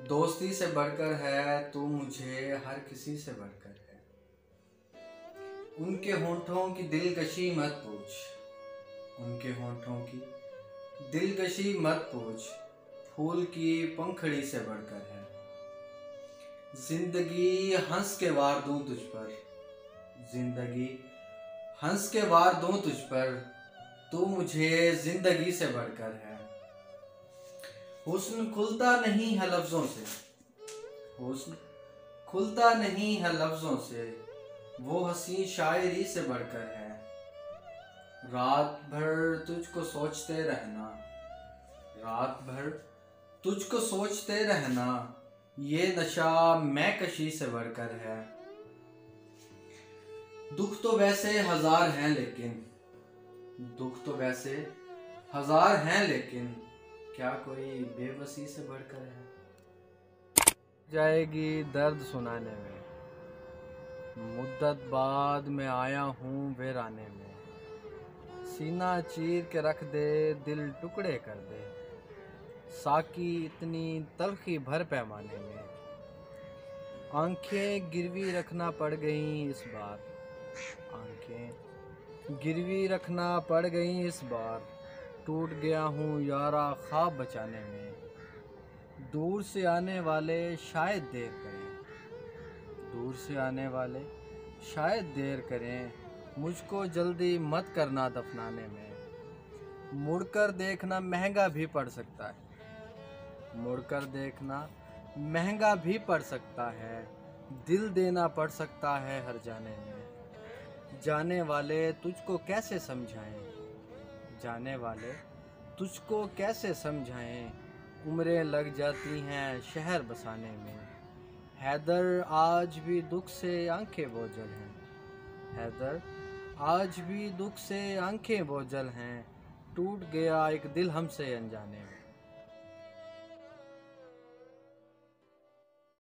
दोस्ती से बढ़कर है तू मुझे हर किसी से बढ़कर है। उनके होंठों की दिलकशी मत पूछ, उनके होंठों की दिलकशी मत पूछ, फूल की पंखड़ी से बढ़कर है। जिंदगी हंस के वार दूं तुझ पर, जिंदगी हंस के वार दूं तुझ पर, तू मुझे जिंदगी से बढ़कर है। हुस्न खुलता नहीं है लफ्जों से, हुस्न खुलता नहीं है लफ्जों से, वो हंसी शायरी से बढ़कर है। रात भर तुझको सोचते रहना, रात भर तुझको सोचते रहना, ये नशा मैं कशी से बढ़कर है। दुख तो वैसे हजार हैं लेकिन, दुख तो वैसे हजार हैं लेकिन, क्या कोई बेबसी से बढ़कर है। जाएगी दर्द सुनाने में, मुद्दत बाद में आया हूँ वीराने में। सीना चीर के रख दे, दिल टुकड़े कर दे, साकी इतनी तलखी भर पैमाने में। आंखें गिरवी रखना पड़ गईं इस बार, आंखें गिरवी रखना पड़ गईं इस बार, टूट गया हूँ यारा ख्वाब बचाने में। दूर से आने वाले शायद देर करें, दूर से आने वाले शायद देर करें, मुझको जल्दी मत करना दफनाने में। मुड़कर देखना महंगा भी पड़ सकता है, मुड़कर देखना महंगा भी पड़ सकता है, दिल देना पड़ सकता है हर जाने में। जाने वाले तुझको कैसे समझाएं, जाने वाले तुझको कैसे समझाएं, उम्रें लग जाती हैं शहर बसाने में। हैदर आज भी दुख से आंखें बोझल हैं, हैदर आज भी दुख से आंखें बोझल हैं, टूट गया एक दिल हमसे अनजाने में।